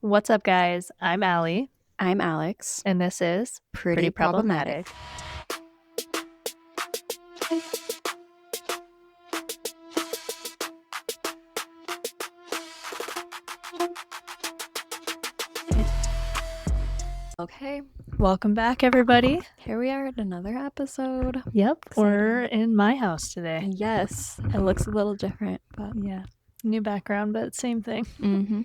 What's up, guys? I'm Allie, I'm Alex. and this is Pretty problematic. Okay, Welcome back, everybody. here we are at another episode. Yep, Exciting. we're in my house today. Yes, it looks a little different, but Yeah, new background, but same thing. mm-hmm.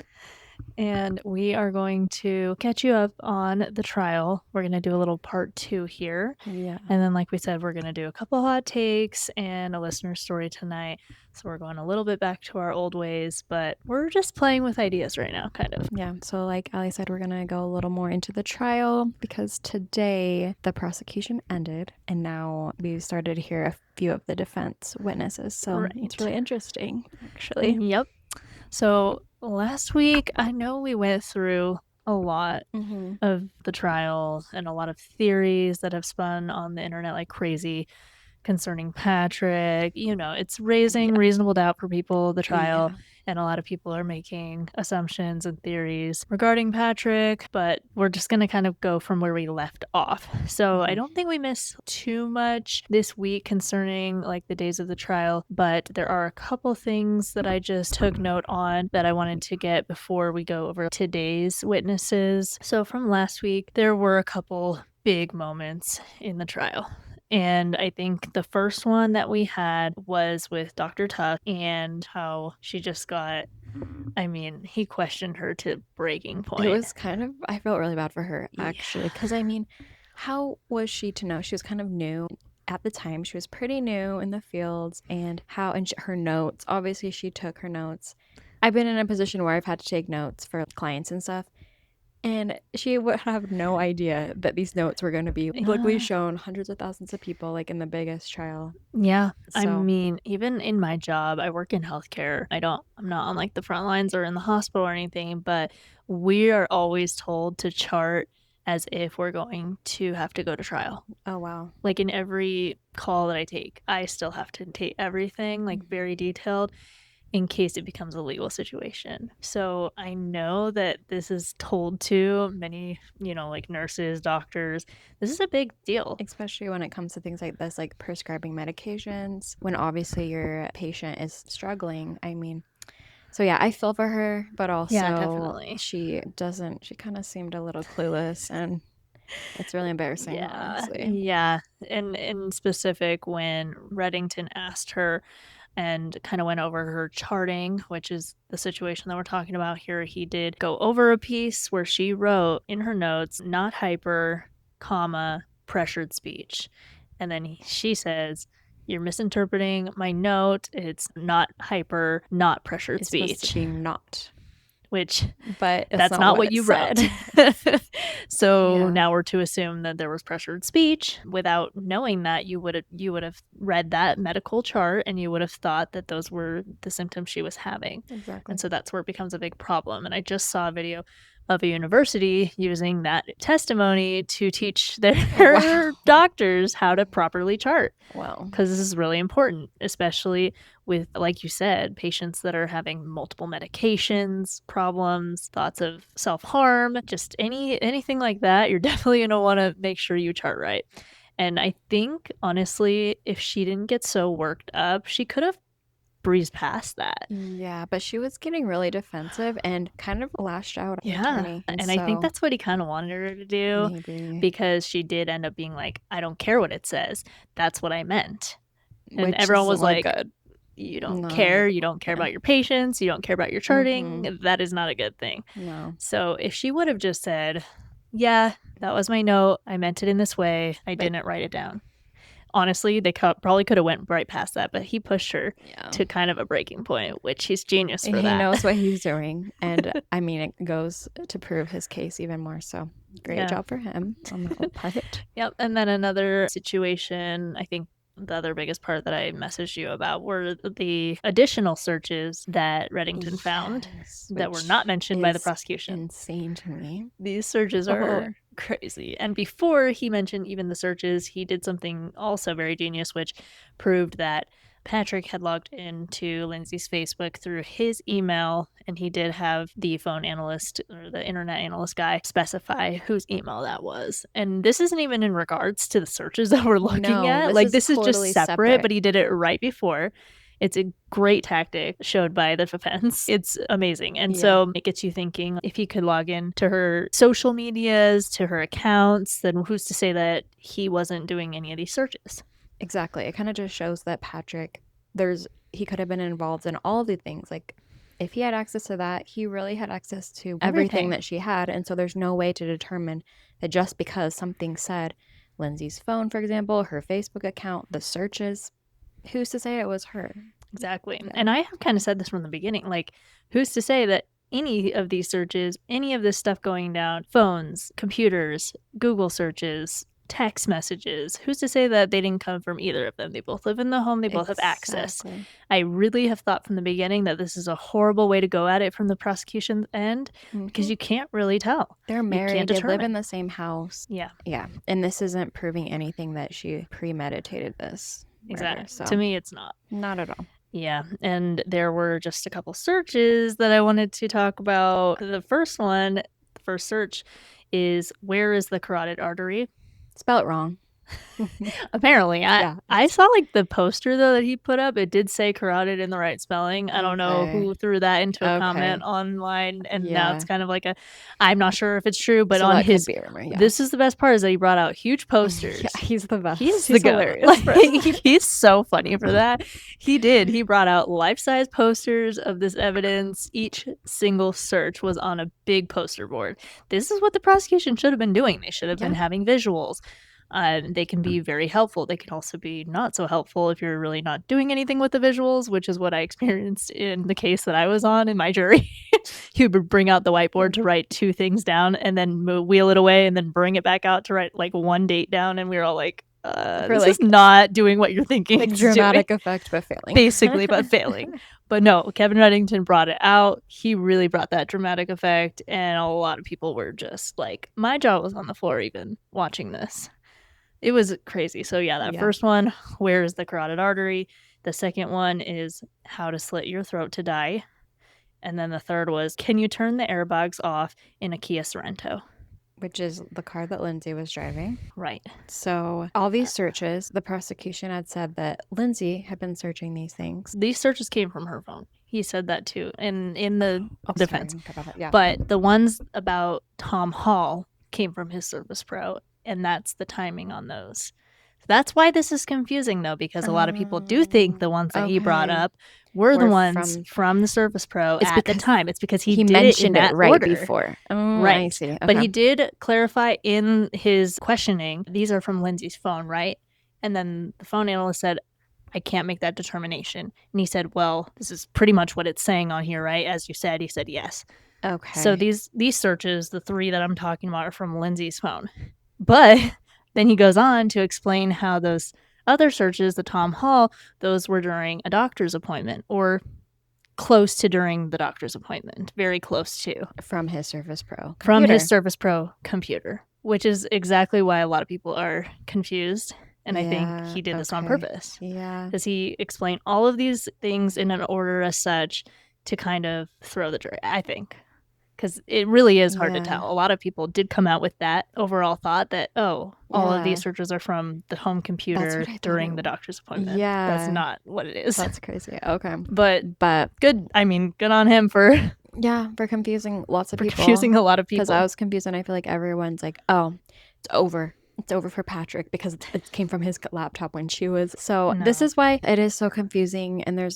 And we are going to catch you up on the trial. We're going to do a little part 2 here. Yeah. And then, like we said, we're going to do a couple hot takes and a listener story tonight. So we're going a little bit back to our old ways, but we're just playing with ideas right now, kind of. Yeah, so like Ali said, we're going to go a little more into the trial because today the prosecution ended and now we've started to hear a few of the defense witnesses. So it's really interesting, actually. Yep. So last week, I know we went through a lot of the trial and a lot of theories that have spun on the internet like crazy concerning Patrick. You know, it's raising reasonable doubt for people, the trial, and a lot of people are making assumptions and theories regarding Patrick, but we're just going to kind of go from where we left off. So I don't think we missed too much this week concerning like the days of the trial, but there are a couple things that I just took note on that I wanted to get before we go over today's witnesses. So from last week, there were a couple big moments in the trial. And I think the first one that we had was with Dr. Tufts and how she just got, I mean, he questioned her to breaking point. It was kind of, I felt really bad for her, actually, because I mean, how was she to know? She was kind of new. At the time, she was pretty new in the fields, and her notes, obviously she took her notes. I've been in a position where I've had to take notes for clients and stuff, and she would have no idea that these notes were going to be publicly shown hundreds of thousands of people, like in the biggest trial. Yeah. I mean, even in my job, I work in healthcare. I'm not on like the front lines or in the hospital or anything, but we are always told to chart as if we're going to have to go to trial. Oh, wow. Like in every call that I take, I still have to take everything like very detailed in case it becomes a legal situation. So I know that this is told to many, like nurses, doctors. This is a big deal. Especially when it comes to things like this, like prescribing medications, when obviously your patient is struggling. I mean, so yeah, I feel for her, but also definitely. she kind of seemed a little clueless, and it's really embarrassing, honestly. Yeah. And in specific, when Reddington asked her and kind of went over her charting, which is the situation that we're talking about here, he did go over a piece where she wrote in her notes, not hyper, comma, pressured speech. And then she says, you're misinterpreting my note. It's not hyper, not pressured speech. It's supposed to be not. But that's not what you wrote. So now we're to assume that there was pressured speech. Without knowing that, you would have read that medical chart and you would have thought that those were the symptoms she was having. Exactly. And so that's where it becomes a big problem. And I just saw a video of a university using that testimony to teach their doctors how to properly chart. Wow. Because this is really important, especially with, like you said, patients that are having multiple medications, problems, thoughts of self-harm, just anything like that. You're definitely going to want to make sure you chart right. And I think, honestly, if she didn't get so worked up, she could have breezed past that. Yeah, but she was getting really defensive and kind of lashed out at the attorney. And I think that's what he kind of wanted her to do. Maybe. Because she did end up being like, I don't care what it says. That's what I meant. And Which everyone was like, good. You don't care. You don't care about your patients. You don't care about your charting. That is not a good thing. No. So if she would have just said, yeah, that was my note. I meant it in this way. I didn't write it down. Honestly, they probably could have went right past that, but he pushed her to kind of a breaking point, which he's genius for that. He knows what he's doing. And I mean, it goes to prove his case even more. So great job for him on that part. Yep. And then another situation, I think, the other biggest part that I messaged you about were the additional searches that Reddington found that were not mentioned by the prosecution. Insane to me. These searches are crazy. And before he mentioned even the searches, he did something also very genius, which proved that Patrick had logged into Lindsay's Facebook through his email, and he did have the phone analyst or the internet analyst guy specify whose email that was. And this isn't even in regards to the searches that we're looking at. This is totally just separate, but he did it right before. It's a great tactic showed by the defense. It's amazing. And so it gets you thinking, if he could log in to her social medias, to her accounts, then who's to say that he wasn't doing any of these searches? Exactly. It kind of just shows that Patrick, he could have been involved in all of the things. Like, if he had access to that, he really had access to everything that she had. And so there's no way to determine that just because something said Lindsay's phone, for example, her Facebook account, the searches, who's to say it was her? Exactly. Yeah. And I have kind of said this from the beginning, like, who's to say that any of these searches, any of this stuff going down, phones, computers, Google searches, text messages, who's to say that they didn't come from either of them? They both live in the home. They both have access. I really have thought from the beginning that this is a horrible way to go at it from the prosecution's end, because you can't really tell. They're married. They live in the same house. Yeah. Yeah. And this isn't proving anything that she premeditated this. Exactly. So, to me, it's not. Not at all. Yeah. And there were just a couple searches that I wanted to talk about. The first search is, where is the carotid artery? Spell it wrong. Apparently. I saw like the poster though that he put up. It did say carotid in the right spelling. I don't know who threw that into a comment online, and now it's kind of like I'm not sure if it's true, but so on his this is the best part, is that he brought out huge posters. Yeah, he's the best. He's the hilarious. He's so funny for that. He brought out life-size posters of this evidence. Each single search was on a big poster board. This is what the prosecution should have been doing. They should have been having visuals. They can be very helpful. They can also be not so helpful if you're really not doing anything with the visuals, which is what I experienced in the case that I was on in my jury. He would bring out the whiteboard to write 2 things down and then wheel it away and then bring it back out to write like 1 date down. And we were all like, this is not doing what you're thinking. Like dramatic effect, but failing. Basically, but failing. But no, Kevin Reddington brought it out. He really brought that dramatic effect. And a lot of people were just like, my jaw was on the floor even watching this. It was crazy. So that first one, where is the carotid artery? The second one is how to slit your throat to die. And then the third was, can you turn the airbags off in a Kia Sorento? Which is the car that Lindsay was driving. Right. So all these searches, the prosecution had said that Lindsay had been searching these things. These searches came from her phone. He said that too in the defense. But the ones about Tom Hall came from his Service Pro. And that's the timing on those. That's why this is confusing, though, because a lot of people do think the ones that he brought up were the ones from the Service Pro at the time. It's because he mentioned it right before. Right. I see. Okay. But he did clarify in his questioning, these are from Lindsay's phone, right? And then the phone analyst said, I can't make that determination. And he said, well, this is pretty much what it's saying on here, right? As you said, he said yes. Okay. So these searches, the 3 that I'm talking about, are from Lindsay's phone. But then he goes on to explain how those other searches, the Tom Hall, those were during a doctor's appointment or close to during the doctor's appointment, very close to. From his Service Pro computer. From his Service Pro computer, which is exactly why a lot of people are confused. And I think he did this on purpose. Yeah. Because he explained all of these things in an order as such to kind of throw the jury, I think. Because it really is hard to tell. A lot of people did come out with that overall thought that, all of these searches are from the home computer during the doctor's appointment. Yeah. That's not what it is. That's crazy. Okay. But good. I mean, good on him for... Yeah, for confusing lots of people. Confusing a lot of people. Because I was confused, and I feel like everyone's like, oh, it's over. It's over for Patrick because it came from his laptop when she was... So this is why it is so confusing, and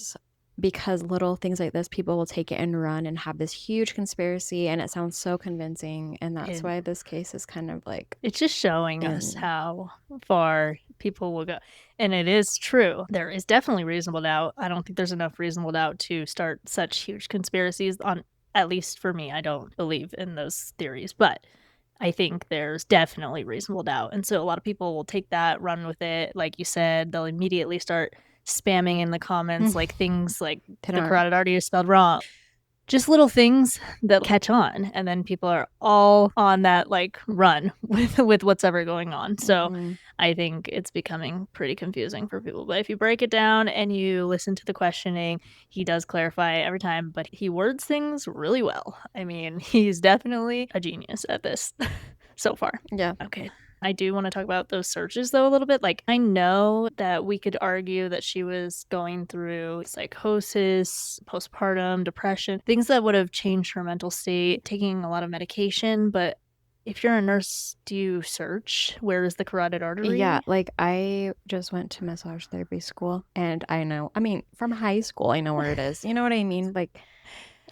because little things like this, people will take it and run and have this huge conspiracy, and it sounds so convincing, and that's why this case is kind of like... It's just showing us how far people will go. And it is true. There is definitely reasonable doubt. I don't think there's enough reasonable doubt to start such huge conspiracies on, at least for me. I don't believe in those theories, but I think there's definitely reasonable doubt. And so a lot of people will take that, run with it. Like you said, they'll immediately start spamming in the comments like things like the carotid artery is spelled wrong. just little things that catch on, and then people are all on that like run with what's ever going on. So I think it's becoming pretty confusing for people. But if you break it down and you listen to the questioning, he does clarify every time, but he words things really well. I mean, he's definitely a genius at this so far. Yeah. Okay. I do want to talk about those searches though a little bit. Like, I know that we could argue that she was going through psychosis, postpartum, depression, things that would have changed her mental state, taking a lot of medication. But if you're a nurse, do you search where is the carotid artery? Yeah, like I just went to massage therapy school, and I know, I mean, from high school, I know where it is. You know what I mean? Like,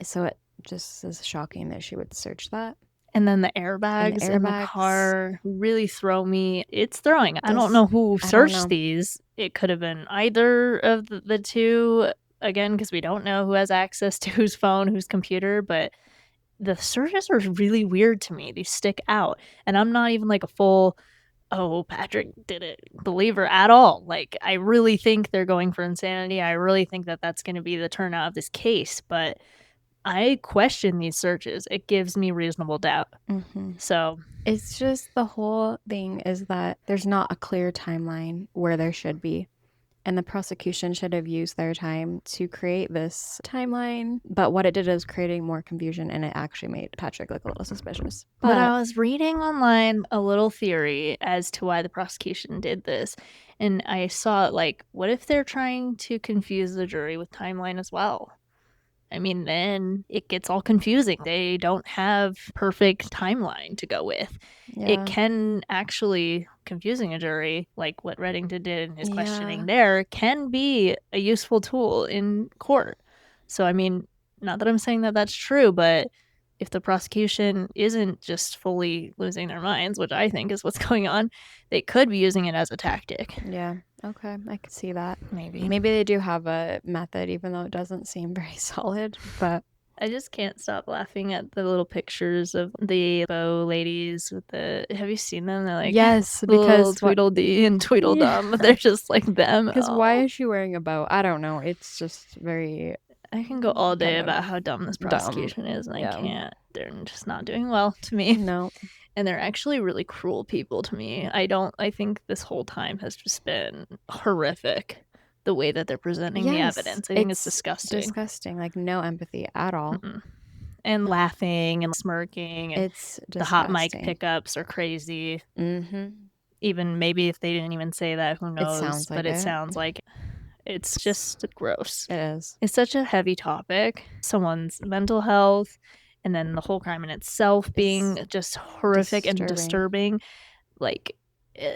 so it just is shocking that she would search that. And then the airbags in the car really throw me. It's throwing. I don't know who searched these. It could have been either of the two, again, because we don't know who has access to whose phone, whose computer, but the searches are really weird to me. They stick out. And I'm not even like a full, oh, Patrick did it believer at all. Like, I really think they're going for insanity. I really think that that's going to be the turnout of this case, but I question these searches. It gives me reasonable doubt. So it's just the whole thing is that there's not a clear timeline where there should be. And the prosecution should have used their time to create this timeline. But what it did is creating more confusion, and it actually made Patrick look a little suspicious. But I was reading online a little theory as to why the prosecution did this. And I saw, like, what if they're trying to confuse the jury with timeline as well? I mean, then it gets all confusing. They don't have perfect timeline to go with. Yeah. It can actually, confusing a jury, like what Reddington did in his questioning there, can be a useful tool in court. So, I mean, not that I'm saying that that's true, but if the prosecution isn't just fully losing their minds, which I think is what's going on, they could be using it as a tactic. Yeah. Okay. I could see that. Maybe they do have a method, even though it doesn't seem very solid. But I just can't stop laughing at the little pictures of the bow ladies with the. Have you seen them? They're like, yes, because Tweedledee and Tweedledum. They're just like them. Because why is she wearing a bow? I don't know. It's just very. I can go all day about how dumb this prosecution is, and I can't. They're just not doing well to me. No. And they're actually really cruel people to me. I think this whole time has just been horrific, the way that they're presenting the evidence. I think it's disgusting. Disgusting. Like, no empathy at all. And laughing and smirking. And it's disgusting. The hot mic pickups are crazy. Even maybe if they didn't even say that, who knows? It sounds like it's just gross. It is. It's such a heavy topic. Someone's mental health, and then the whole crime in itself being just horrific and disturbing. Like,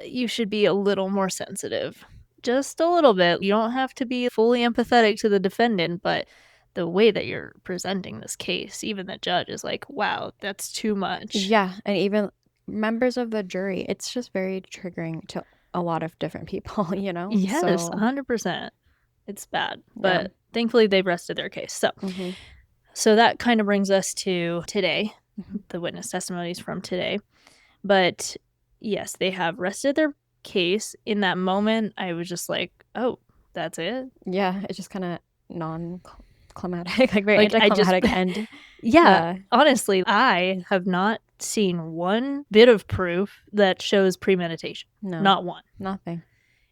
you should be a little more sensitive. Just a little bit. You don't have to be fully empathetic to the defendant, but the way that you're presenting this case, even the judge is like, wow, that's too much. Yeah, and even members of the jury, it's just very triggering to a lot of different people, you know? Yes, 100%. It's bad, but thankfully they've rested their case. So, so that kind of brings us to today, the witness testimonies from today. But yes, they have rested their case. In that moment, I was just like, oh, that's it? Yeah, it's just kind of non-climatic, like very anticlimactic end. Yeah, honestly, I have not seen one bit of proof that shows premeditation. No. Not one. Nothing.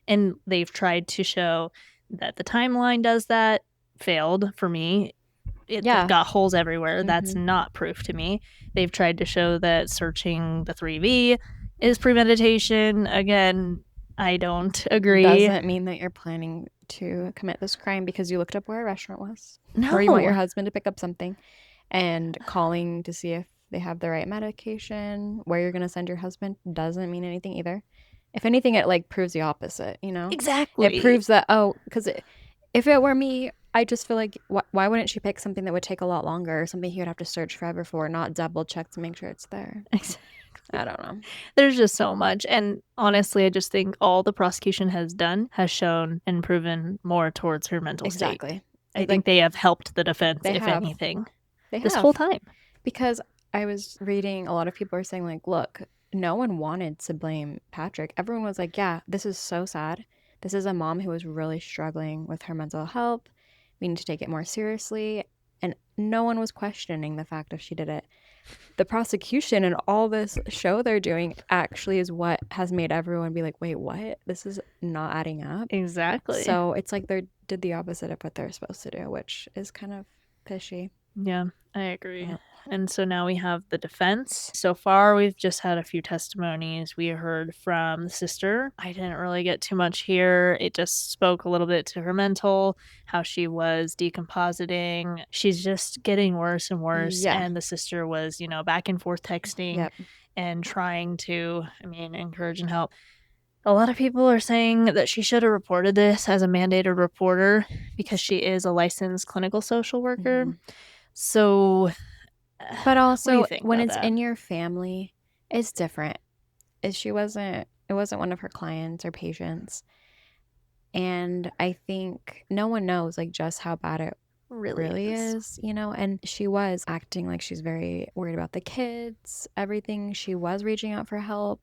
And they've tried to show that the timeline does that. Failed for me. It got holes everywhere. That's not proof to me. They've tried to show that searching the 3V is premeditation. Again, I don't agree. Doesn't mean that you're planning to commit this crime because you looked up where a restaurant was. No. Or you want your husband to pick up something, and calling to see if they have the right medication, where you're going to send your husband, doesn't mean anything either. If anything, it like proves the opposite, you know? Exactly. It proves that, because if it were me, I just feel like, why wouldn't she pick something that would take a lot longer, or something he would have to search forever for, not double check to make sure it's there? Exactly. I don't know. There's just so much. And honestly, I just think all the prosecution has done has shown and proven more towards her mental state. Exactly. I think they have helped the defense, if anything, this whole time. Because I was reading, a lot of people are saying, like, look, no one wanted to blame Patrick. Everyone was like, yeah, this is so sad. This is a mom who was really struggling with her mental health. We need to take it more seriously. And no one was questioning the fact if she did it. The prosecution and all this show they're doing actually is what has made everyone be like, wait, what? This is not adding up. Exactly. So it's like they did the opposite of what they're supposed to do, which is kind of fishy. Yeah, I agree. And so now we have the defense. So far, we've just had a few testimonies. We heard from the sister. I didn't really get too much here. It just spoke a little bit to her mental, how she was decompositing. She's just getting worse and worse. Yeah. And the sister was, back and forth texting and trying to, encourage and help. A lot of people are saying that she should have reported this as a mandated reporter because she is a licensed clinical social worker. So, but also when it's that? in your family, it's different. It wasn't one of her clients or patients. And I think no one knows like just how bad it really is, and she was acting like she's very worried about the kids, everything. She was reaching out for help.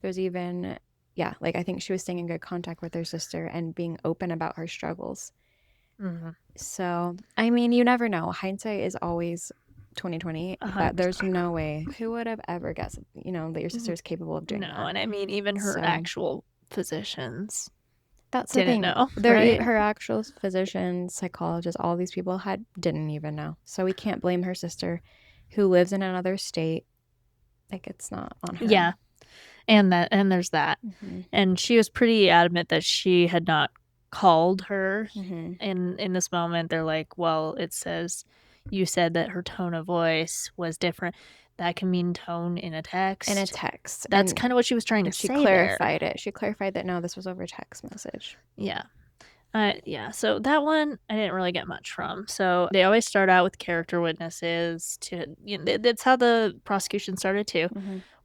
There's even, I think she was staying in good contact with her sister and being open about her struggles. So, you never know. Hindsight is always 2020. But there's no way. Who would have ever guessed, that your sister is capable of doing that? No, and even her actual physicians. That's the thing. Know, right? Her actual physicians, psychologists, all these people didn't even know. So we can't blame her sister, who lives in another state. Like, it's not on her. Yeah, and there's that. And she was pretty adamant that she had not called her. In this moment, they're like, well, it says you said that her tone of voice was different. That can mean tone in a text. That's kind of what she was trying to say. She clarified it. She clarified that no, this was over text message. Yeah. So that one I didn't really get much from. So they always start out with character witnesses that's how the prosecution started too.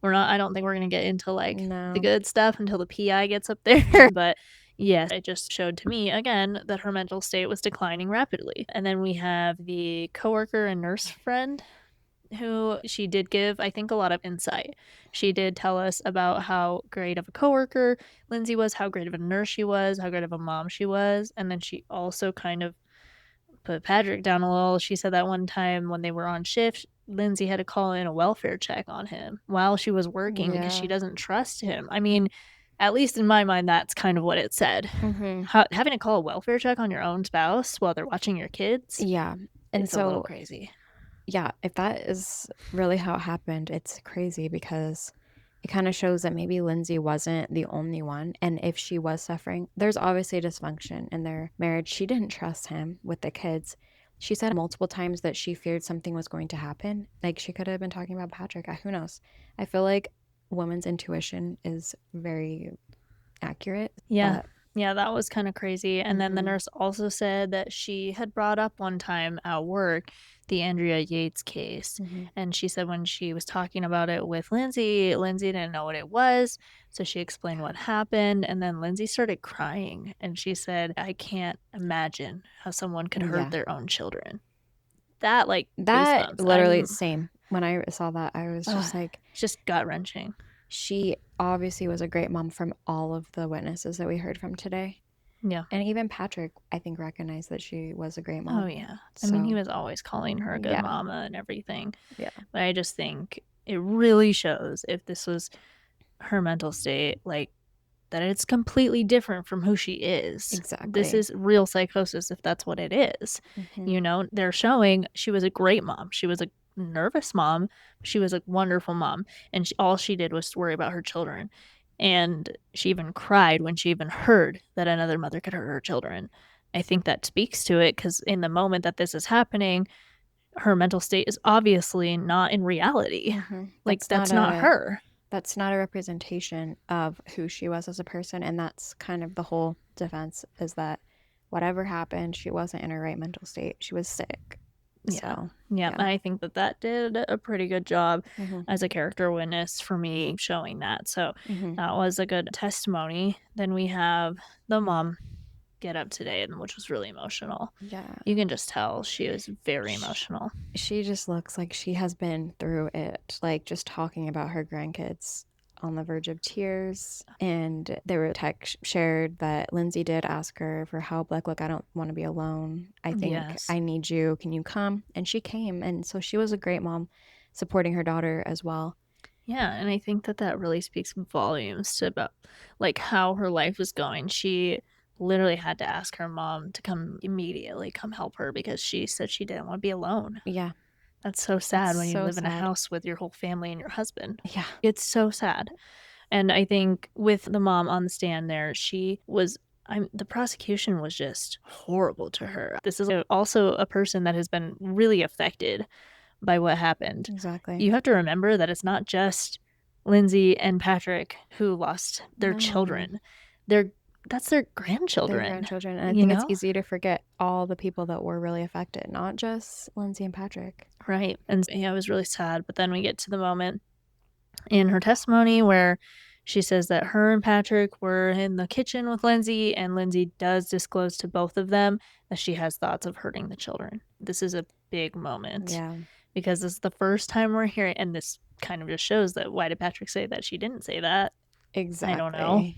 I don't think we're going to get into the good stuff until the PI gets up there. But yes, it just showed to me again that her mental state was declining rapidly. And then we have the coworker and nurse friend, who she did give, I think, a lot of insight. She did tell us about how great of a coworker Lindsay was, how great of a nurse she was, how great of a mom she was. And then she also kind of put Patrick down a little. She said that one time when they were on shift, Lindsay had to call in a welfare check on him while she was working because she doesn't trust him. At least in my mind, that's kind of what it said. Having to call a welfare check on your own spouse while they're watching your kids. Yeah. And it's a little crazy. Yeah, if that is really how it happened, it's crazy because it kind of shows that maybe Lindsay wasn't the only one. And if she was suffering, there's obviously dysfunction in their marriage. She didn't trust him with the kids. She said multiple times that she feared something was going to happen. Like, she could have been talking about Patrick. Who knows? I feel like women's intuition is very accurate. Yeah. Yeah, that was kind of crazy. And then the nurse also said that she had brought up one time at work the Andrea Yates case. And she said when she was talking about it with Lindsay didn't know what it was. So she explained what happened. And then Lindsay started crying. And she said, I can't imagine how someone could hurt their own children. That literally same. When I saw that, I was just like, just gut-wrenching. She obviously was a great mom from all of the witnesses that we heard from today. Yeah. And even Patrick, I think, recognized that she was a great mom. Oh, yeah. He was always calling her a good mama and everything. Yeah. But I just think it really shows, if this was her mental state, that it's completely different from who she is. Exactly. This is real psychosis, if that's what it is. They're showing she was a great mom. She was a nervous mom. She was a wonderful mom. And all she did was worry about her children. And she even cried when she even heard that another mother could hurt her children. I think that speaks to it, because in the moment that this is happening, her mental state is obviously not in reality. That's not her. That's not a representation of who she was as a person. And that's kind of the whole defense, is that whatever happened, she wasn't in her right mental state. She was sick. Yeah. I think that did a pretty good job as a character witness for me, showing that. So that was a good testimony. Then we have the mom get up today, which was really emotional. Yeah. You can just tell she was very emotional. She just looks like she has been through it, just talking about her grandkids on the verge of tears. And there were texts shared that Lindsay did ask her for help. Like, look, I don't want to be alone. I think I need you. Can you come? And she came. And so she was a great mom, supporting her daughter as well. Yeah, and I think that really speaks volumes to about like how her life was going. She literally had to ask her mom to come immediately, come help her because she said she didn't want to be alone. Yeah. That's so sad when you live in a house with your whole family and your husband. Yeah. It's so sad. And I think with the mom on the stand there, the prosecution was just horrible to her. This is also a person that has been really affected by what happened. Exactly. You have to remember that it's not just Lindsay and Patrick who lost their children. That's their grandchildren. And I think it's easy to forget all the people that were really affected, not just Lindsay and Patrick. Right. And yeah, it was really sad. But then we get to the moment in her testimony where she says that her and Patrick were in the kitchen with Lindsay, and Lindsay does disclose to both of them that she has thoughts of hurting the children. This is a big moment. Yeah. Because this is the first time we're hearing, and this kind of just shows that why did Patrick say that she didn't say that? Exactly. I don't know.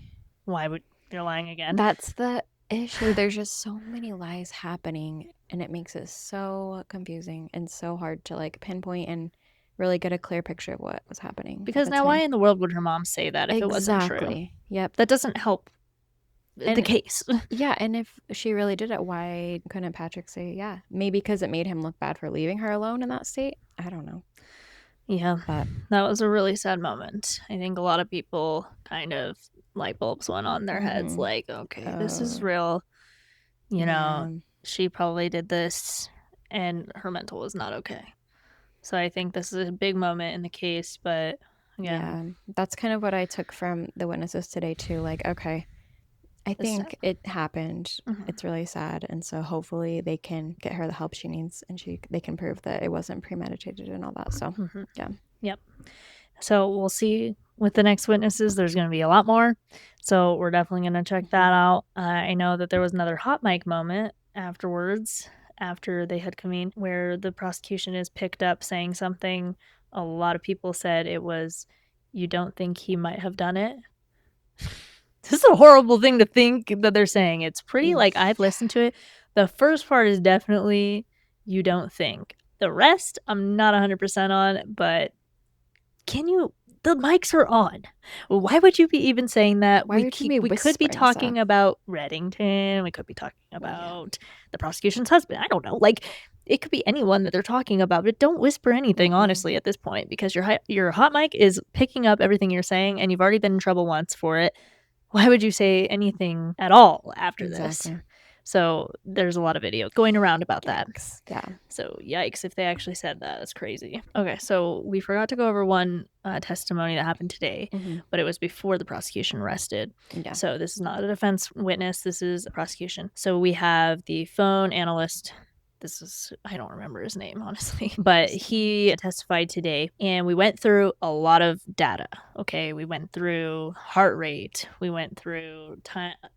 Why would you're lying again? That's the issue. There's just so many lies happening, and it makes it so confusing and so hard to like pinpoint and really get a clear picture of what was happening. Because now why in the world would her mom say that if it wasn't true? Yep. That doesn't help the case. Yeah, and if she really did it, why couldn't Patrick say, yeah, maybe because it made him look bad for leaving her alone in that state? I don't know. Yeah, but that was a really sad moment. I think a lot of people kind of light bulbs went on their heads like, okay, this is real. You know, she probably did this and her mental was not okay. So I think this is a big moment in the case, but yeah, that's kind of what I took from the witnesses today too. Like, okay, I think it happened. It's really sad. And so hopefully they can get her the help she needs and they can prove that it wasn't premeditated and all that. So, yeah. Yep. So we'll see with the next witnesses. There's going to be a lot more. So we're definitely going to check that out. I know that there was another hot mic moment afterwards, after they had come in, where the prosecution is picked up saying something. A lot of people said it was, you don't think he might have done it? This is a horrible thing to think that they're saying. It's pretty, like, I've listened to it. The first part is definitely, you don't think. The rest, I'm not 100% on, but the mics are on. Why would you be even saying that? We could be talking about Reddington. We could be talking about the prosecution's husband. I don't know. Like, it could be anyone that they're talking about, but don't whisper anything, honestly, at this point, because your hot mic is picking up everything you're saying, and you've already been in trouble once for it. Why would you say anything at all after this? So there's a lot of video going around about that. Yeah. So yikes, if they actually said that, that's crazy. Okay, so we forgot to go over one testimony that happened today, but it was before the prosecution rested. Yeah. So this is not a defense witness, this is a prosecution. So we have the phone analyst. I don't remember his name, honestly, but he testified today, and we went through a lot of data. Okay, we went through heart rate, we went through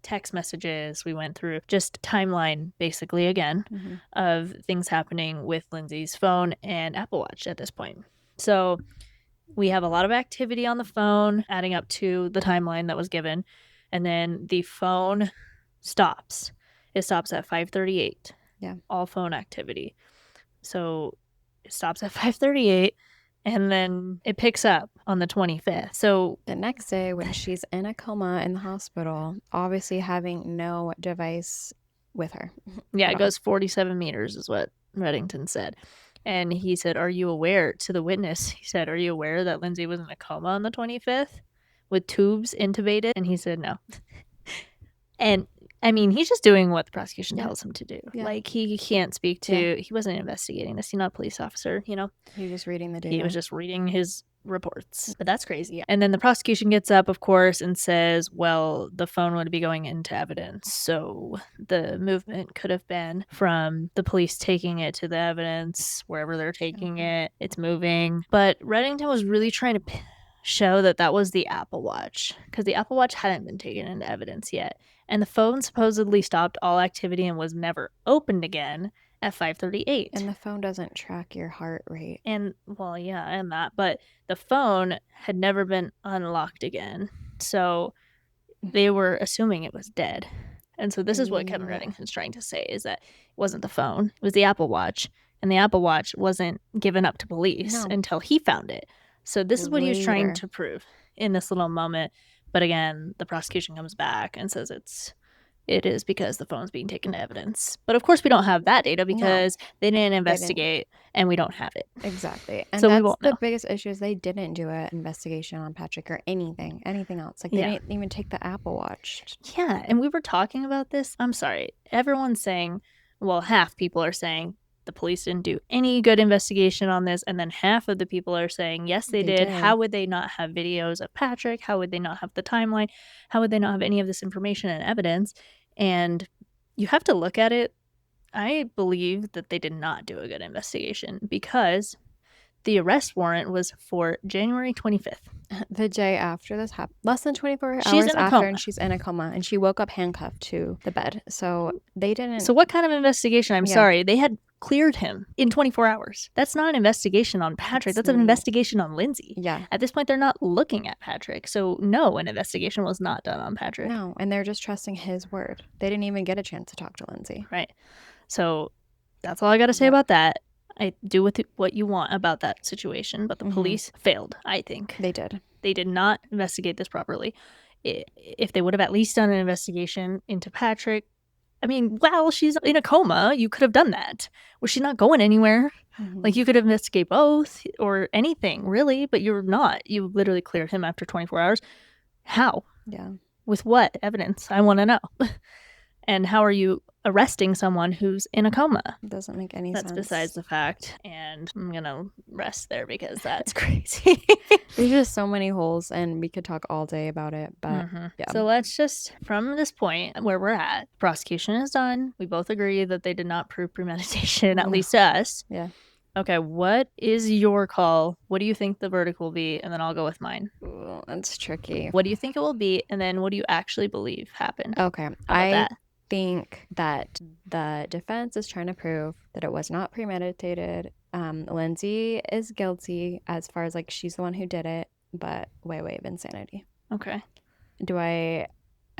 text messages, we went through just timeline, basically, again, of things happening with Lindsay's phone and Apple Watch at this point. So we have a lot of activity on the phone adding up to the timeline that was given, and then the phone stops. It stops at 5:38. Yeah. All phone activity. So it stops at 5:38 and then it picks up on the 25th. So the next day when she's in a coma in the hospital, obviously having no device with her. Yeah, it goes 47 meters is what Reddington said. And he said, are you aware, to the witness, he said, are you aware that Lindsay was in a coma on the 25th with tubes intubated? And he said, no. And I mean, he's just doing what the prosecution tells him to do. Yeah. Like, he can't speak to, he wasn't investigating this. He's not a police officer, you know? He was just reading the data. He was just reading his reports. But that's crazy. And then the prosecution gets up, of course, and says, well, the phone would be going into evidence. So the movement could have been from the police taking it to the evidence, wherever they're taking it, it's moving. But Reddington was really trying to show that was the Apple Watch, because the Apple Watch hadn't been taken into evidence yet. And the phone supposedly stopped all activity and was never opened again at 5:38. And the phone doesn't track your heart rate. And, well, yeah, and that. But the phone had never been unlocked again. So they were assuming it was dead. And so this is what Kevin Reddington's trying to say, is that it wasn't the phone. It was the Apple Watch. And the Apple Watch wasn't given up to police until he found it. So this is what he was trying to prove in this little moment. But again, the prosecution comes back and says it is because the phone's being taken to evidence. But of course we don't have that data because they didn't investigate and we don't have it. Exactly. And so that's we won't the know. biggest issue is they didn't do an investigation on Patrick or anything else. Like they didn't even take the Apple Watch. Yeah. And we were talking about this. I'm sorry. Everyone's saying, well, half people are saying the police didn't do any good investigation on this. And then half of the people are saying, yes, they did. How would they not have videos of Patrick? How would they not have the timeline? How would they not have any of this information and evidence? And you have to look at it. I believe that they did not do a good investigation because the arrest warrant was for January 25th. The day after this happened. Less than 24 hours after, and she's in a coma. And she woke up handcuffed to the bed. So they didn't... So what kind of investigation? I'm sorry. They had cleared him in 24 hours. That's not an investigation on Patrick. That's an investigation on Lindsay. Yeah. At this point, they're not looking at Patrick. So no, an investigation was not done on Patrick. No, and they're just trusting his word. They didn't even get a chance to talk to Lindsay. Right. So that's all I got to say about that. I do with what you want about that situation, but the police failed, I think. They did. They did not investigate this properly. If they would have at least done an investigation into Patrick, I mean, while she's in a coma, you could have done that. Was she not going anywhere? Like, you could investigate both or anything, really, but you're not. You literally cleared him after 24 hours. How? Yeah. With what evidence? I want to know. And how are you arresting someone who's in a coma? It doesn't make any sense. That's besides the fact. And I'm going to rest there because that's crazy. There's just so many holes and we could talk all day about it. But yeah. So let's just, from this point where we're at, prosecution is done. We both agree that they did not prove premeditation, at least to us. Yeah. Okay, what is your call? What do you think the verdict will be? And then I'll go with mine. Ooh, that's tricky. What do you think it will be? And then what do you actually believe happened? Okay. I think that the defense is trying to prove that it was not premeditated. Lindsay is guilty as far as like she's the one who did it, but way of insanity. Okay. I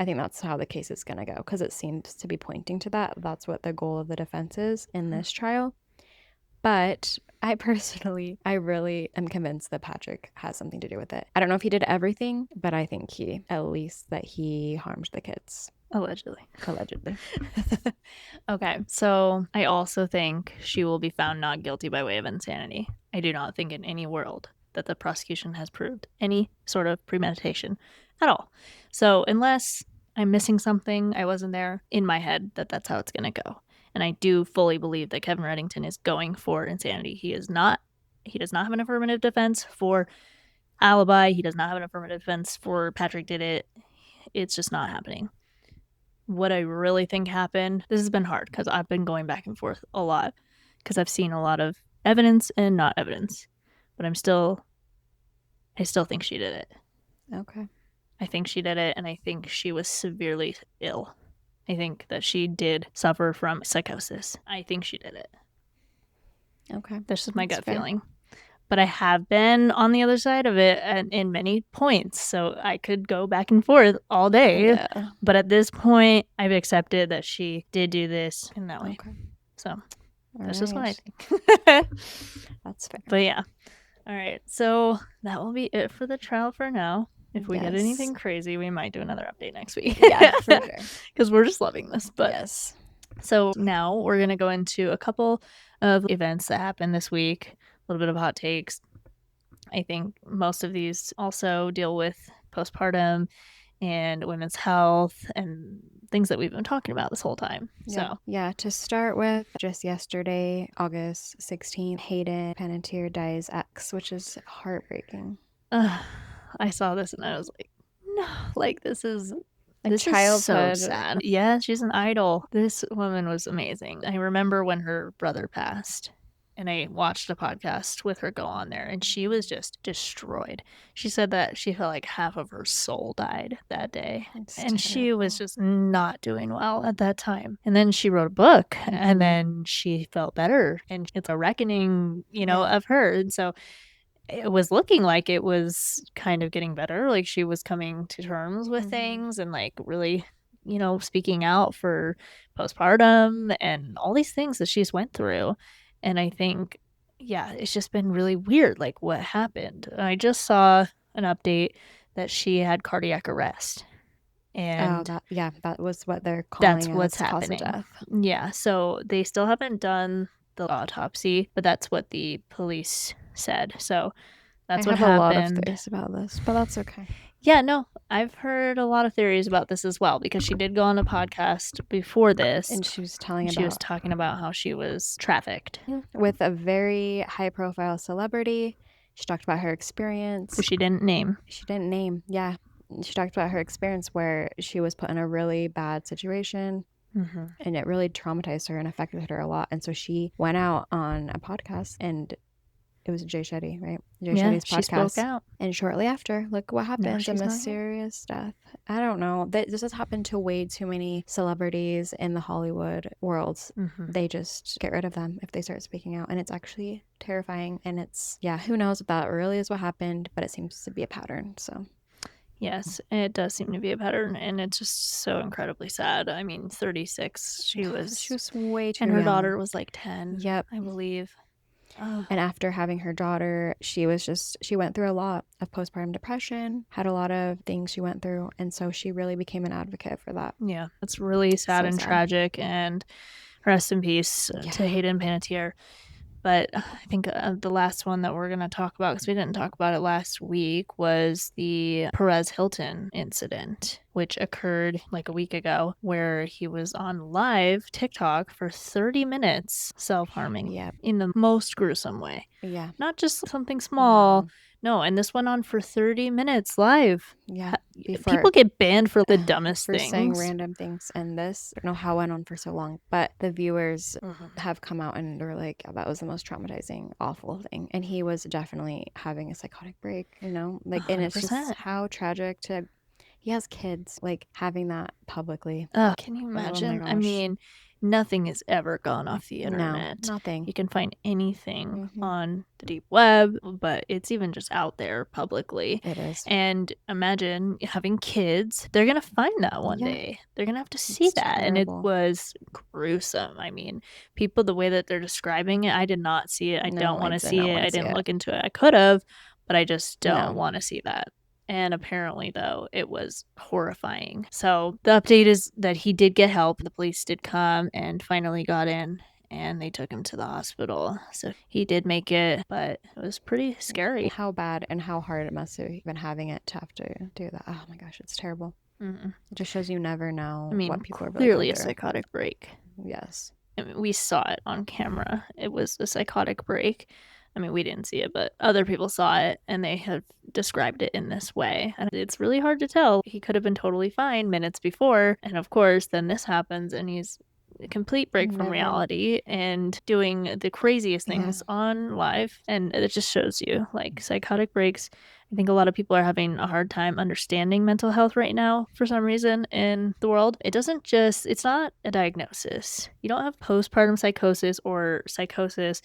think that's how the case is going to go because it seems to be pointing to that. That's what the goal of the defense is in this trial. But I really am convinced that Patrick has something to do with it. I don't know if he did everything, but I think he harmed the kids. Allegedly. Okay. So I also think she will be found not guilty by way of insanity. I do not think in any world that the prosecution has proved any sort of premeditation at all. So unless I'm missing something, I wasn't there in my head that's how it's going to go. And I do fully believe that Kevin Reddington is going for insanity. He does not have an affirmative defense for alibi. He does not have an affirmative defense for Patrick did it. It's just not happening. What I really think happened, this has been hard because I've been going back and forth a lot because I've seen a lot of evidence and not evidence. But I still think she did it. Okay. I think she did it, and I think she was severely ill. I think that she did suffer from psychosis. I think she did it. Okay. That's just my gut feeling. But I have been on the other side of it in many points, so I could go back and forth all day. Yeah. But at this point, I've accepted that she did do this in that way. Okay. So that's just what I think. That's fair. But yeah. All right. So that will be it for the trial for now. If we get anything crazy, we might do another update next week. Yeah, for sure. Because we're just loving this. But yes. So now we're going to go into a couple of events that happened this week. A little bit of hot takes. I think most of these also deal with postpartum and women's health and things that we've been talking about this whole time. Yeah, to start with, just yesterday, August 16th, Hayden Panettiere dies ex, which is heartbreaking. I saw this and I was like, no, like this is childhood. Is so sad. Yeah, she's an idol. This woman was amazing. I remember when her brother passed and I watched a podcast with her go on there, and she was just destroyed. She said that she felt like half of her soul died that day. And she was just not doing well at that time. And then she wrote a book, and then she felt better. And it's a reckoning, of her. And so it was looking like it was kind of getting better. Like she was coming to terms with things and like really, speaking out for postpartum and all these things that she's went through. And I think, yeah, it's just been really weird, like what happened. And I just saw an update that she had cardiac arrest. And that was what they're calling that's what's happening. Cause of death. Yeah, so they still haven't done the autopsy, but that's what the police said. So that's what happened. I have a lot of theories about this, but that's okay. Yeah, no, I've heard a lot of theories about this as well, because she did go on a podcast before this, and she was talking about how she was trafficked with a very high-profile celebrity. She talked about her experience. Who she didn't name. Yeah. She talked about her experience where she was put in a really bad situation, and it really traumatized her and affected her a lot. And so she went out on a podcast, and it was Jay Shetty, right? Shetty's podcast. She spoke out. And shortly after, look what happened, a mysterious death. I don't know. This has happened to way too many celebrities in the Hollywood world. They just get rid of them if they start speaking out. And it's actually terrifying. And it's, who knows if that really is what happened, but it seems to be a pattern, so... Yes, it does seem to be a pattern, and it's just so incredibly sad. I mean, 36, she was way too young. And her young. Daughter was like 10, I believe. And after having her daughter, she went through a lot of postpartum depression, had a lot of things she went through, and so she really became an advocate for that. Yeah, it's really sad and tragic, and rest in peace to Hayden Panettiere. But I think the last one that we're going to talk about, because we didn't talk about it last week, was the Perez Hilton incident, which occurred like a week ago, where he was on live TikTok for 30 minutes self-harming in the most gruesome way. Yeah. Not just something small. No, and this went on for 30 minutes live. Yeah. People get banned for the dumbest things. For saying random things. And this, I don't know how it went on for so long, but the viewers have come out and they're like, that was the most traumatizing, awful thing. And he was definitely having a psychotic break, Like, 100%. And it's just how tragic he has kids, like, having that publicly. Can you imagine? I mean, nothing has ever gone off the internet. No, nothing. You can find anything on the deep web, but it's even just out there publicly. It is. And imagine having kids. They're going to find that one day. They're going to have to see that. Terrible. And it was gruesome. I mean, people, the way that they're describing it, I did not see it. I don't want to see it. I didn't look into it. I could have, but I just don't want to see that. And apparently, though, it was horrifying. So the update is that he did get help. The police did come and finally got in, and they took him to the hospital. So he did make it, but it was pretty scary. How bad and how hard it must have been having it to have to do that. Oh my gosh, it's terrible. It just shows you never know what people are really clearly a psychotic break. Yes. I mean, we saw it on camera. It was a psychotic break. I mean, we didn't see it, but other people saw it, and they have described it in this way. And it's really hard to tell. He could have been totally fine minutes before. And of course, then this happens, and he's a complete break from reality and doing the craziest things on live. And it just shows you, like, psychotic breaks. I think a lot of people are having a hard time understanding mental health right now for some reason in the world. It's not a diagnosis. You don't have postpartum psychosis or psychosis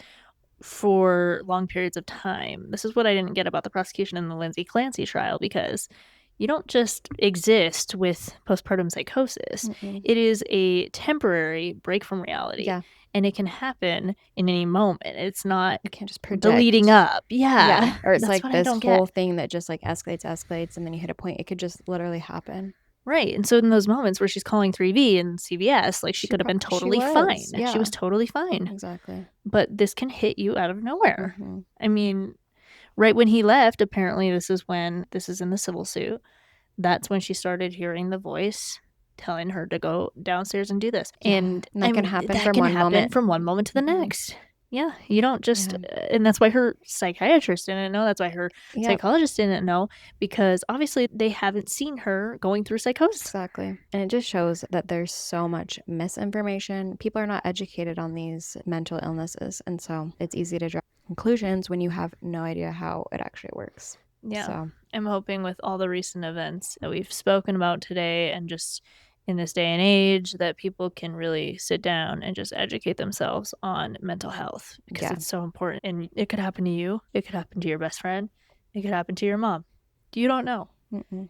for long periods of time. This is what I didn't get about the prosecution in the Lindsay Clancy trial, because you don't just exist with postpartum psychosis. It is a temporary break from reality. Yeah. And it can happen in any moment. It's not, you can't just predict the leading up. Yeah. Or it's like this whole thing that just like escalates, and then you hit a point. It could just literally happen. Right. And so in those moments where she's calling 3V and CVS, like, she could have been totally fine. Yeah. She was totally fine. Exactly. But this can hit you out of nowhere. I mean, right when he left, apparently this is in the civil suit. That's when she started hearing the voice telling her to go downstairs and do this. And that can happen from one moment to the next. Yeah, you don't just and that's why her psychiatrist didn't know, that's why her psychologist didn't know, because obviously they haven't seen her going through psychosis. Exactly. And it just shows that there's so much misinformation. People are not educated on these mental illnesses, and so it's easy to draw conclusions when you have no idea how it actually works. Yeah. So I'm hoping with all the recent events that we've spoken about today and just in this day and age that people can really sit down and just educate themselves on mental health because it's so important. And it could happen to you. It could happen to your best friend. It could happen to your mom. You don't know.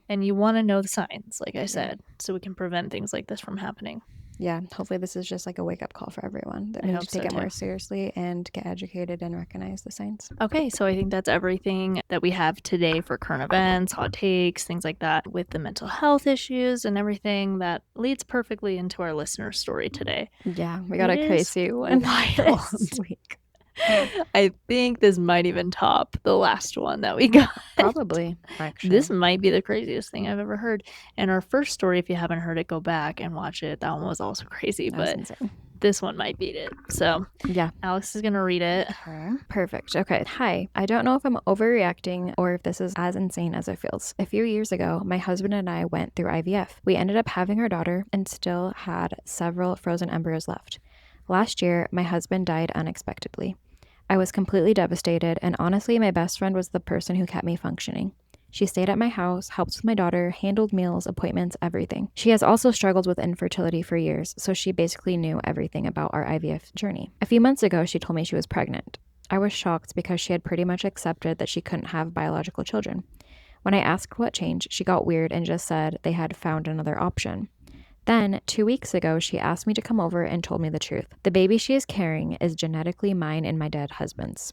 And you want to know the signs, like I said, so we can prevent things like this from happening. Yeah, hopefully this is just like a wake-up call for everyone that needs to take it more seriously and get educated and recognize the signs. Okay, so I think that's everything that we have today for current events, hot takes, things like that with the mental health issues and everything that leads perfectly into our listener story today. Yeah, we got a crazy one this week. I think this might even top the last one that we got. Probably, actually. This might be the craziest thing I've ever heard. And our first story, if you haven't heard it, go back and watch it. That one was also crazy, but this one might beat it. So yeah, Alex is going to read it. Perfect. Okay. Hi. I don't know if I'm overreacting or if this is as insane as it feels. A few years ago, my husband and I went through IVF. We ended up having our daughter and still had several frozen embryos left. Last year, my husband died unexpectedly. I was completely devastated, and honestly, my best friend was the person who kept me functioning. She stayed at my house, helped with my daughter, handled meals, appointments, everything. She has also struggled with infertility for years, so she basically knew everything about our IVF journey. A few months ago, she told me she was pregnant. I was shocked because she had pretty much accepted that she couldn't have biological children. When I asked what changed, she got weird and just said they had found another option. Then, 2 weeks ago, she asked me to come over and told me the truth. The baby she is carrying is genetically mine and my dead husband's.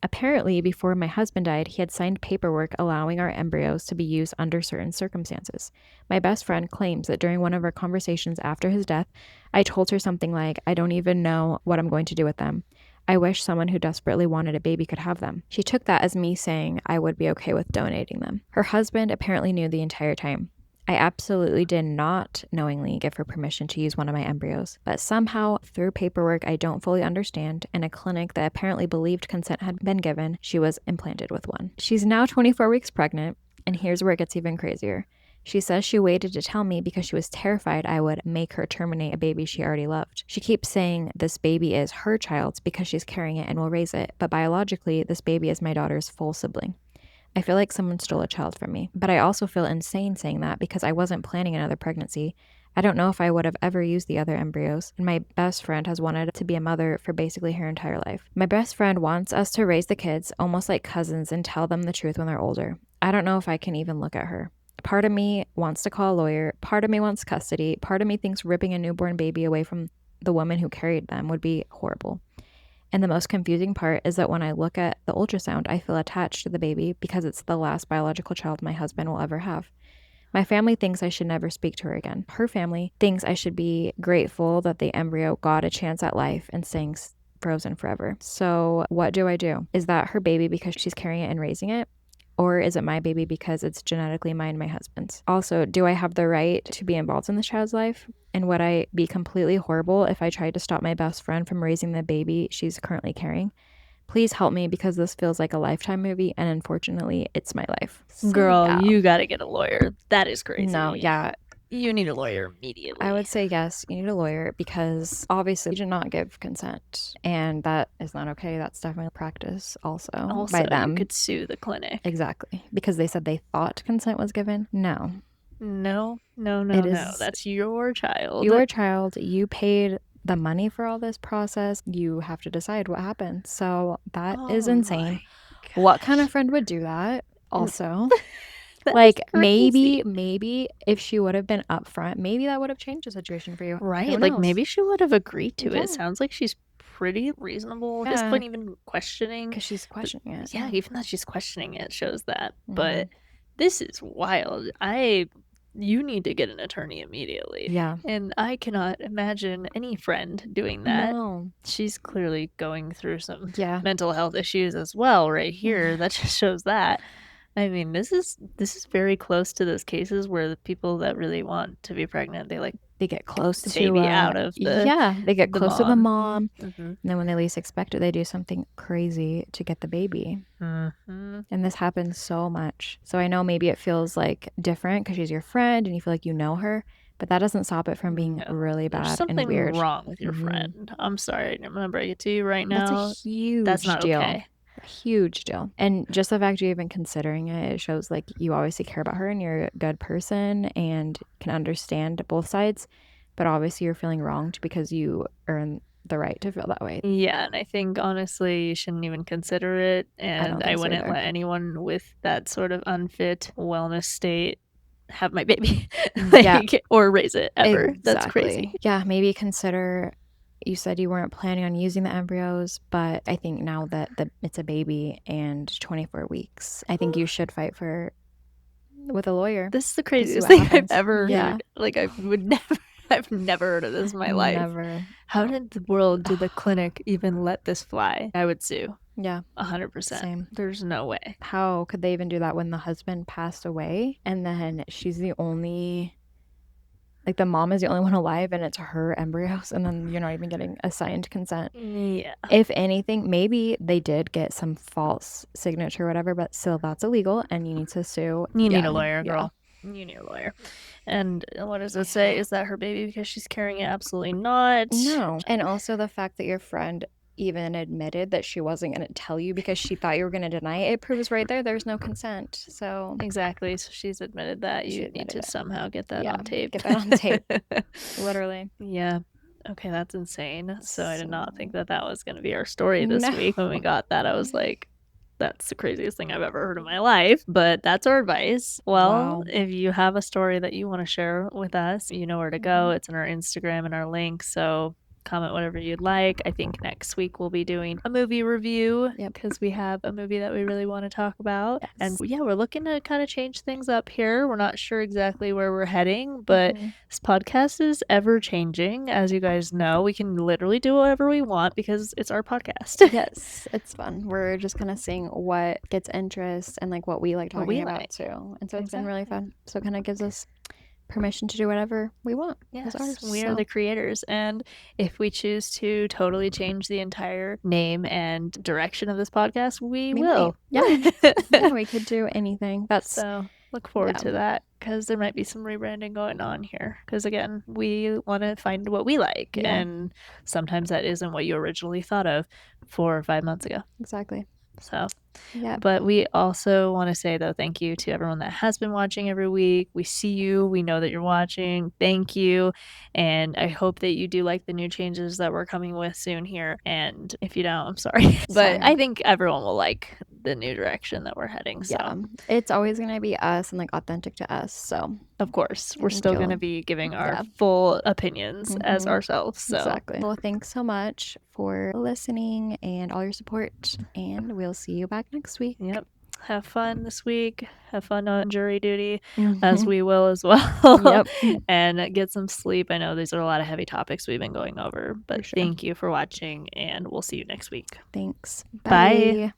Apparently, before my husband died, he had signed paperwork allowing our embryos to be used under certain circumstances. My best friend claims that during one of our conversations after his death, I told her something like, I don't even know what I'm going to do with them. I wish someone who desperately wanted a baby could have them. She took that as me saying I would be okay with donating them. Her husband apparently knew the entire time. I absolutely did not knowingly give her permission to use one of my embryos, but somehow, through paperwork I don't fully understand, and a clinic that apparently believed consent had been given, she was implanted with one. She's now 24 weeks pregnant, and here's where it gets even crazier. She says she waited to tell me because she was terrified I would make her terminate a baby she already loved. She keeps saying this baby is her child's because she's carrying it and will raise it, but biologically, this baby is my daughter's full sibling. I feel like someone stole a child from me, but I also feel insane saying that because I wasn't planning another pregnancy. I don't know if I would have ever used the other embryos, and my best friend has wanted to be a mother for basically her entire life. My best friend wants us to raise the kids almost like cousins and tell them the truth when they're older. I don't know if I can even look at her. Part of me wants to call a lawyer, part of me wants custody, part of me thinks ripping a newborn baby away from the woman who carried them would be horrible. And the most confusing part is that when I look at the ultrasound, I feel attached to the baby because it's the last biological child my husband will ever have. My family thinks I should never speak to her again. Her family thinks I should be grateful that the embryo got a chance at life and staying frozen forever. So what do I do? Is that her baby because she's carrying it and raising it? Or is it my baby because it's genetically mine and my husband's? Also, do I have the right to be involved in this child's life? And would I be completely horrible if I tried to stop my best friend from raising the baby she's currently carrying? Please help me because this feels like a Lifetime movie, and unfortunately, it's my life. So, girl, you gotta get a lawyer. That is crazy. No, yeah. You need a lawyer immediately. I would say yes, you need a lawyer because obviously you did not give consent, and that is not okay. That's definitely practice also by them. You could sue the clinic. Exactly, because they said they thought consent was given. No. That's your child. Your child. You paid the money for all this process. You have to decide what happens. So that is insane. What kind of friend would do that? Also. Like maybe if she would have been upfront, maybe that would have changed the situation for you. Right. Like maybe she would have agreed to it. Sounds like she's pretty reasonable. At this point, even questioning. Because she's questioning it. Yeah, even though she's questioning it shows that. But this is wild. You need to get an attorney immediately. Yeah. And I cannot imagine any friend doing that. No. She's clearly going through some mental health issues as well right here. That just shows that. I mean, this is very close to those cases where the people that really want to be pregnant, they like they get close The to baby out of they get the close to the mom. mom. And then when they least expect it, they do something crazy to get the baby. And this happens so much. So I know maybe it feels like different because she's your friend and you feel like you know her, but that doesn't stop it from being really bad There's something and weird. wrong with your friend. I'm sorry, I'm gonna break it to you right now. That's a huge That's not deal. okay. A huge deal. And just the fact you're even considering it shows like you obviously care about her and you're a good person and can understand both sides. But obviously you're feeling wronged because you earn the right to feel that way. Yeah, and I think honestly you shouldn't even consider it, and I wouldn't let anyone with that sort of unfit wellness state have my baby or raise it ever. Exactly. That's crazy. Yeah, maybe consider, you said you weren't planning on using the embryos, but I think now that it's a baby and 24 weeks, I think you should fight with a lawyer. This is the craziest thing I've ever heard. Like I've never heard of this in my life. Never. How did the world, did the clinic even let this fly? I would sue. Yeah. 100%. Same. There's no way. How could they even do that when the husband passed away and then she's the only, like the mom is the only one alive and it's her embryos and then you're not even getting assigned consent? Yeah. If anything, maybe they did get some false signature or whatever, but still that's illegal and you need to sue. You need a lawyer, girl. You need a lawyer. And what does it say? Is that her baby because she's carrying it? Absolutely not. No. And also the fact that your friend even admitted that she wasn't going to tell you because she thought you were going to deny it, it proves right there's no consent. So exactly. So she's admitted that. You need to somehow get that on tape. Get that on tape. Literally. Yeah. Okay, that's insane. So I did not think that was going to be our story this week. When we got that, I was like, that's the craziest thing I've ever heard in my life, but that's our advice. Well, if you have a story that you want to share with us, you know where to go. It's in our Instagram and our link. So comment whatever you'd like. I think next week we'll be doing a movie review because we have a movie that we really want to talk about. Yes. And yeah, we're looking to kind of change things up here. We're not sure exactly where we're heading, but this podcast is ever changing. As you guys know, we can literally do whatever we want because it's our podcast. Yes, it's fun. We're just kind of seeing what gets interest and like what we like talking about too. And so it's been really fun. So it kind of gives us permission to do whatever we want. Yes, we are the creators, and if we choose to totally change the entire name and direction of this podcast, we will. Yeah. We could do anything. So look forward to that because there might be some rebranding going on here because again we want to find what we like and sometimes that isn't what you originally thought of 4 or 5 months ago. Exactly. So but we also want to say though thank you to everyone that has been watching every week. We see you, we know that you're watching. Thank you, and I hope that you do like the new changes that we're coming with soon here, and if you don't, I'm sorry. But I think everyone will like the new direction that we're heading. So it's always going to be us and like authentic to us, so of course we're still going to be giving our full opinions as ourselves. So exactly. Well, thanks so much for listening and all your support, and we'll see you back next week. Yep. Have fun this week. Have fun on jury duty, as we will as well. And get some sleep. I know these are a lot of heavy topics we've been going over, but thank you for watching, and we'll see you next week. Thanks. Bye.